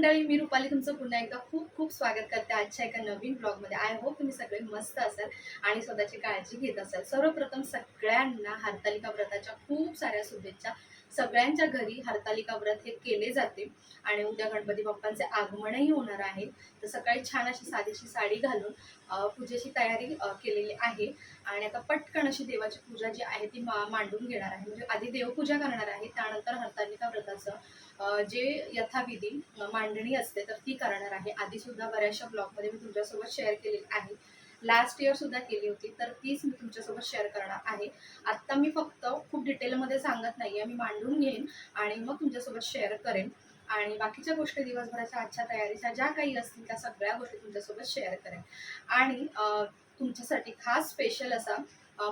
मंडळी, मी रुपाली तुमचं पुन्हा एकदा खूप खूप स्वागत करते आजच्या एका नवीन ब्लॉगमध्ये. आय होप तुम्ही सगळे मस्त असाल आणि स्वतःची काळजी घेत असाल. सर्वप्रथम सगळ्यांना हरतालिका व्रताच्या खूप साऱ्या शुभेच्छा. सगळ्यांच्या घरी हरतालिका व्रत हे केले जाते आणि उद्या गणपती बाप्पांचे आगमनही होणार आहे. तर सकाळी छान अशी साधीशी साडी घालून पूजेची तयारी केलेली आहे आणि आता पटकन अशी देवाची पूजा जी आहे ती मांडून घेणार आहे. म्हणजे आधी देवपूजा करणार आहे, त्यानंतर हरतालिका व्रताचं जे यथाविधी मांडणी असते तर ती करणार आहे. आधीसुद्धा बऱ्याचशा ब्लॉगमध्ये मी तुमच्यासोबत शेअर केलेली आहे. लास्ट इयर सुद्धा केली होती, तर तीच मी तुमच्यासोबत शेअर करणार आहे. आत्ता मी फक्त खूप डिटेलमध्ये सांगत नाही आहे, मी मांडून घेईन आणि मग तुमच्यासोबत शेअर करेन. आणि बाकीच्या गोष्टी दिवसभराच्या आजच्या तयारीच्या ज्या काही असतील त्या सगळ्या गोष्टी तुमच्यासोबत शेअर करेन. आणि तुमच्यासाठी खास स्पेशल असा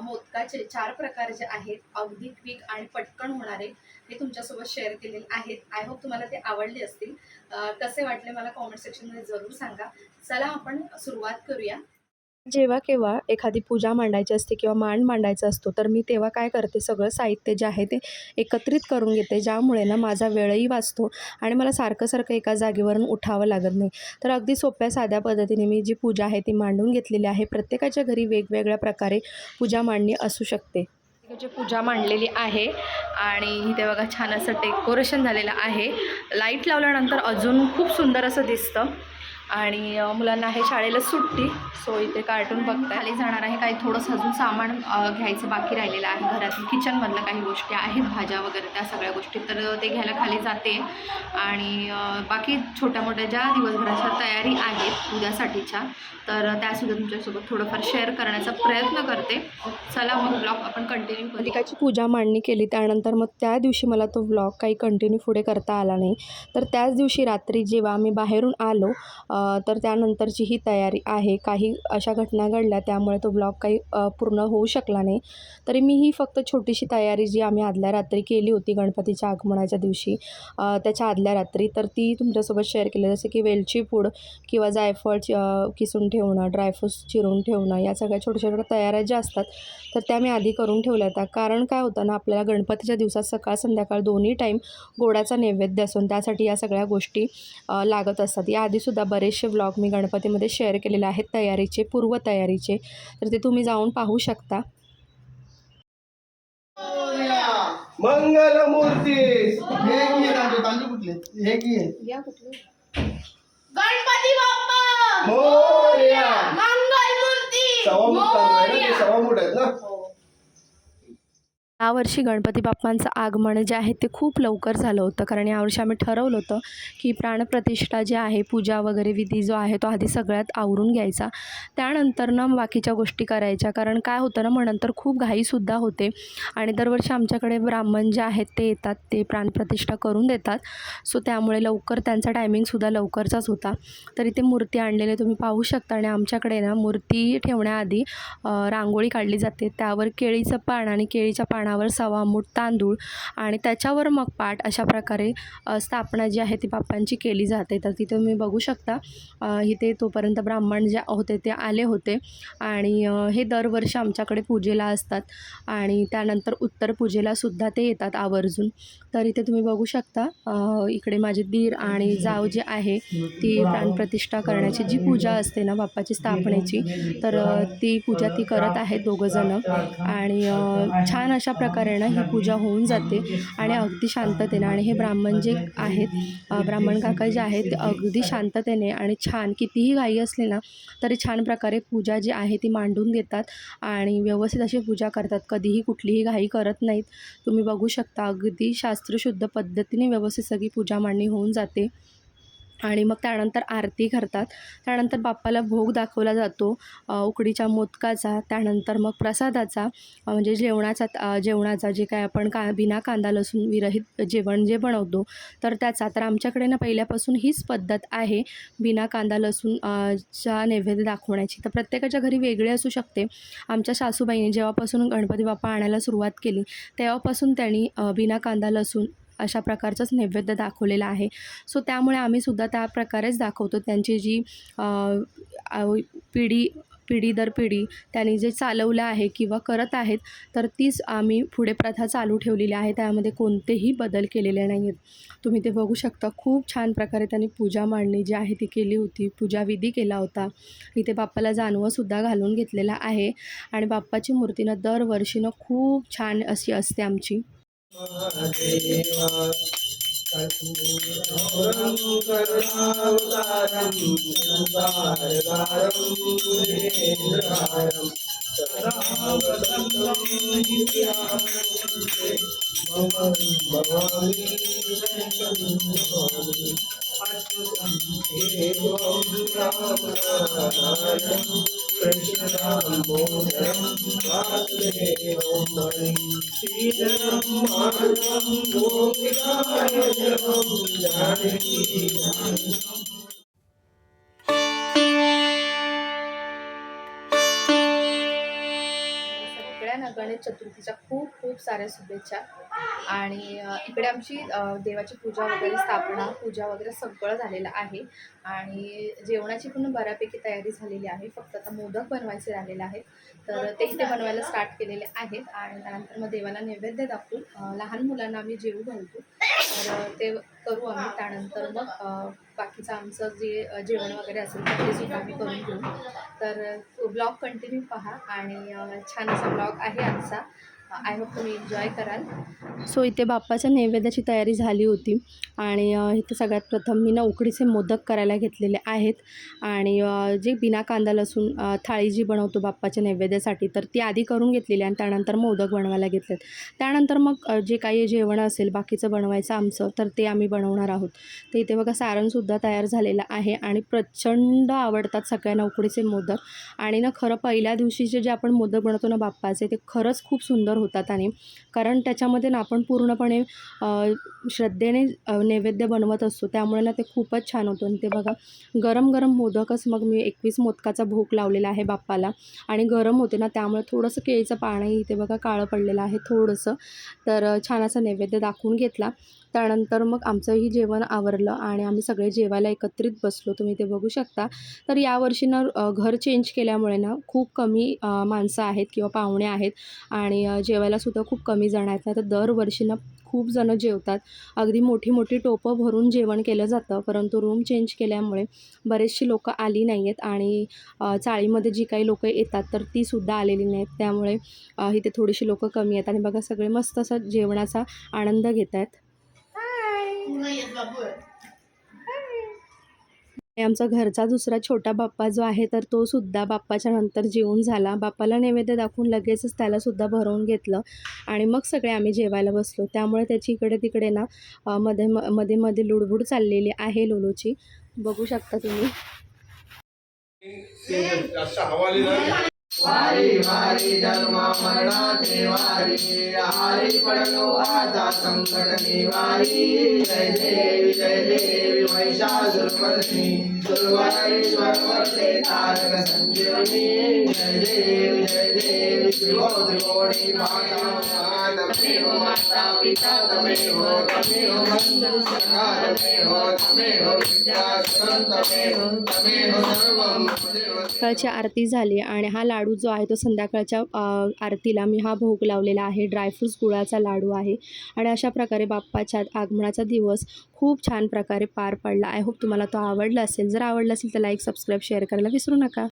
मोदकाचे 4 प्रकार जे आहेत अगदी क्विक आणि पटकन होणारे ते तुमच्यासोबत शेअर केलेले आहेत. आय होप तुम्हाला ते आवडले असतील. कसे वाटले मला कॉमेंट सेक्शनमध्ये जरूर सांगा. चला आपण सुरुवात करूया. जेव्हा केव्हा एखादी पूजा मांडायची असते किंवा मांड मांडायचा असतो तर मी तेव्हा काय करते, सगळं साहित्य जे आहे ते एकत्रित करून घेते, ज्यामुळे ना माझा वेळही वाचतो आणि मला सारखं सारखं एका जागेवरून उठावं लागत नाही. तर अगदी सोप्या साध्या पद्धतीने मी जी पूजा आहे ती मांडून घेतलेली आहे. प्रत्येकाच्या घरी वेगवेगळ्या प्रकारे पूजा मांडणी असू शकते. जी पूजा मांडलेली आहे आणि इथे बघा छान असं डेकोरेशन झालेलं आहे. लाईट लावल्यानंतर अजून खूप सुंदर असं दिसतं. आणि मुलांना आहे शाळेला सुट्टी, सो इथे कार्टून बघताय. खाली जाणार आहे. काही थोडंसं अजून सामान घ्यायचं बाकी राहिलेलं आहे. घरातील किचनमधलं काही गोष्टी आहेत, भाज्या वगैरे त्या सगळ्या गोष्टी, तर ते घ्यायला खाली जाते. आणि बाकी छोट्या मोठ्या ज्या दिवसभराच्या तयारी आहेत उद्यासाठीच्या, तर त्यासुद्धा तुमच्यासोबत थोडंफार शेअर करण्याचा प्रयत्न करते. चला मग ब्लॉग आपण कंटिन्यू करू. हरतालिकाची पूजा मांडणी केली त्यानंतर मग त्या दिवशी मला तो ब्लॉग काही कंटिन्यू पुढे करता आला नाही. तर त्याच दिवशी रात्री जेव्हा आम्ही बाहेरून आलो तर त्यानंतरची ही तयारी आहे. काही अशा घटना घडल्या त्यामुळे तो ब्लॉग काही पूर्ण होऊ शकला नाही. तरी मी ही फक्त छोटीशी तयारी जी आम्ही आदल्या रात्री केली होती गणपतीच्या आगमनाच्या दिवशी, त्याच्या आदल्या रात्री, तर ती तुमच्यासोबत शेअर केली. जसे की वेलची पूड किंवा जायफळ किसून ठेवणं, ड्रायफ्रूट्स चिरून ठेवणं, या सगळ्या छोट्या छोट्या तयाऱ्या ज्या असतात तर त्या मी आधी करून ठेवल्या होत्या. कारण काय होतं ना, आपल्याला गणपतीच्या दिवसात सकाळ संध्याकाळ दोन्ही टाईम गोडाचा नैवेद्य असून त्यासाठी या सगळ्या गोष्टी लागत असतात. याआधीसुद्धा बरेचसे ब्लॉग मी गणपतीमध्ये शेअर केलेले आहेत तयारीचे, पूर्वतयारीचे, तर ते तुम्ही जाऊन पाहू शकता. मंगलमूर्ती गणपती बाप्पा मोरया. मंगलमूर्ती सवा मूठ आहेत ना. यावर्षी गणपती बाप्पांचं आगमन जे आहे ते खूप लवकर झालं होतं, कारण यावर्षी आम्ही ठरवलं होतं की प्राणप्रतिष्ठा जी आहे, पूजा वगैरे विधी जो आहे तो आधी सगळ्यात आवरून घ्यायचा, त्यानंतर ना बाकीच्या गोष्टी करायच्या. कारण काय होतं ना, मग नंतर खूप घाईसुद्धा होते आणि दरवर्षी आमच्याकडे ब्राह्मण जे आहेत ते येतात, ते प्राणप्रतिष्ठा करून देतात. सो त्यामुळे लवकर त्यांचा टायमिंगसुद्धा लवकरचाच होता. तर इथे मूर्ती आणलेले तुम्ही पाहू शकता. आणि आमच्याकडे ना मूर्ती ठेवण्याआधी रांगोळी काढली जाते, त्यावर केळीचं पान आणि केळीच्या पानावर सवा मूठ तांदूळ आणि त्याच्यावर मग पाट, अशा प्रकारे स्थापना जी आहे ती बाप्पांची केली जाते. तर तिथे तुम्ही बघू शकता. इथे तोपर्यंत ब्राह्मण जे होते ते आले होते आणि हे दरवर्षी आमच्याकडे पूजेला असतात आणि त्यानंतर उत्तर पूजेलासुद्धा ते येतात आवर्जून. तर इथे तुम्ही बघू शकता, इकडे माझे दीर आणि जाव जे आहे ती प्राणप्रतिष्ठा करण्याची जी पूजा असते ना बाप्पाची स्थापनेची, तर ती पूजा ती करत आहेत दोघंजणं. आणि छान अशा प्रकारे ना ही पूजा होऊन जाते आणि अगदी शांततेने. आणि हे ब्राह्मण जे आहेत, ब्राह्मण काका जे आहेत ते अगदी शांततेने आणि छान, कितीही घाई असली ना तरी छान प्रकारे पूजा जी आहे ती मांडून घेतात आणि व्यवस्थित अशी पूजा करतात. कधीही कुठलीही घाई करत नाहीत. तुम्ही बघू शकता अगदी शास्त्रशुद्ध पद्धतीने व्यवस्थित सगळी पूजा मांडणी होऊन जाते. आणि मग त्यानंतर आरती करतात. त्यानंतर बाप्पाला भोग दाखवला जातो उकडीच्या मोदकाचा, त्यानंतर मग प्रसादाचा, म्हणजे जेवणाचा जे काय आपण बिना कांदा लसूण विरहित जेवण जे बनवतो तर त्याचा. तर आमच्याकडे ना पहिल्यापासून हीच पद्धत आहे बिना कांदा लसूण चा नैवेद्य दाखवण्याची. तर प्रत्येकाच्या घरी वेगळी असू शकते. आमच्या सासूबाईंनी जेव्हापासून गणपती बाप्पा आणायला सुरुवात केली तेव्हापासून त्यांनी बिना कांदा लसूण अशा प्रकारचंच नैवेद्य दाखवलेलं आहे. सो त्यामुळे आम्हीसुद्धा त्या प्रकारेच दाखवतो. त्यांची जी पिढी पिढी दर पिढी त्यांनी जे चालवलं आहे किंवा करत आहेत, तर तीच आम्ही पुढे प्रथा चालू ठेवलेली आहे. त्यामध्ये कोणतेही बदल केलेले नाही आहेत. तुम्ही ते बघू शकता. खूप छान प्रकारे त्यांनी पूजा मांडणी जी आहे ती केली होती, पूजाविधी केला होता. इथे बाप्पाला जानवंसुद्धा घालून घेतलेला आहे आणि बाप्पाची मूर्तीनं दरवर्षीनं खूप छान अशी असते आमची. कर्पूरं करुणावतारं संसारसारं भुजगेन्द्रहारं सदा वसन्तं हृदयारविन्दे मम भवानी शरणं भवानी अच्युतं देवं रामनारायणं कृष्णदामोदरं वासुदेवं हरिं श्रीधरं माधवं गोपिकायजवं जानकी सगळ्यांना गणेश चतुर्थीच्या खूप खूप साऱ्या शुभेच्छा. आणि इकडे आमची देवाची पूजा वगैरे, स्थापना पूजा वगैरे सगळं झालेलं आहे आणि जेवणाची पण बऱ्यापैकी तयारी झालेली आहे. फक्त आता मोदक बनवायचे राहिलेले आहेत, तर ते इथे बनवायला स्टार्ट केलेले आहेत आणि त्यानंतर मग देवाला नैवेद्य दाखवून लहान मुलांना आम्ही जेवू घालतो, तर ते करू आम्ही. त्यानंतर मग बाकीचं आमचं जे जेवण वगैरे असेल तर ते सुद्धा आम्ही करून घेऊ. तर ब्लॉग कंटिन्यू पहा आणि छान असा ब्लॉग आहे आमचा. आय होप तुम्ही एन्जॉय कराल. सो इथे बाप्पाच्या नैवेद्याची तयारी झाली होती आणि इथे सगळ्यात प्रथम मी ना उकडीचे मोदक करायला घेतलेले आहेत आणि जे बिना कांदा लसूण थाळी जी बनवतो बाप्पाच्या नैवेद्यासाठी, तर ती आधी करून घेतलेली आणि त्यानंतर मोदक बनवायला घेतलेत. त्यानंतर मग जे काही जेवण असेल बाकीचं बनवायचं आमचं, तर ते आम्ही बनवणार आहोत. तर इथे बघा सारणसुद्धा तयार झालेलं आहे आणि प्रचंड आवडतात सगळ्यांना उकडीचे मोदक. आणि ना खरं पहिल्या दिवशीचे जे आपण मोदक बनवतो ना बाप्पाचे, ते खरंच खूप सुंदर होतात आणि कारण त्याच्यामध्ये ना आपण पूर्णपणे श्रद्धेने नैवेद्य बनवत असतो, त्यामुळे ना ते खूपच छान होतं. आणि ते बघा गरम गरम मोदकच मग मी 21 मोदकाचा भोग लावलेला आहे बाप्पाला आणि गरम होते ना, त्यामुळे थोडंसं केळीचं पानही इथे बघा काळं पडलेलं आहे थोडंसं. तर छान असा नैवेद्य दाखवून घेतला. त्यानंतर मग आमचंही जेवण आवरलं आणि आम्ही सगळे जेवायला एकत्रित बसलो. तुम्ही ते बघू शकता. तर यावर्षी ना घर चेंज केल्यामुळे ना खूप कमी माणसं आहेत किंवा पाहुणे आहेत आणि जेवायलासुद्धा खूप कमी जण आहेत ना, तर दरवर्षी ना खूप जणं जेवतात. अगदी मोठी मोठी टोपं भरून जेवण केलं जातं, परंतु रूम चेंज केल्यामुळे बरेचशी लोकं आली नाही आहेत आणि चाळीमध्ये जी काही लोकं येतात तर तीसुद्धा आलेली नाहीत. त्यामुळे इथे थोडीशी लोकं कमी आहेत आणि बघा सगळे मस्त असं जेवणाचा आनंद घेत आहेत. आमचा घरचा दुसरा छोटा बाप्पा जो आहे, तर तो सुद्धा बाप्पाच्या नंतर जेवून झाला. बाप्पाला नैवेद्य दाखवून लगेचच त्यालासुद्धा भरवून घेतलं आणि मग सगळे आम्ही जेवायला बसलो. त्यामुळे त्याची इकडे तिकडे ना मध्ये मध्ये लुडबुड चाललेली आहे लोलोची. बघू शकता तुम्ही. वारी वारी जन्म मरणाचे वारी आरी पडलो आता संकट निवारी जय देवी महिषासुरमर्दिनी सुरवरेश्वर वरदे तारक संजीवनी जय देवी त्रिभुवनी माता तमेव माता पिता तमेव बंधु सखा तमेव विद्या तमेव सर्वं सकाळची आरती झाली आणि हा लाडू जो आहे तो संध्याकाळच्या आरतीला मी हा भोग लावलेला आहे. ड्रायफ्रूट्स गुळाचा लाडू आहे आणि अशा प्रकारे बाप्पाच्या आगमनाचा दिवस खूप छान प्रकारे पार पडला. आय होप तुम्हाला तो आवडला असेल. जर आवडला असेल तर लाईक, सबस्क्राईब, शेअर करायला विसरू नका.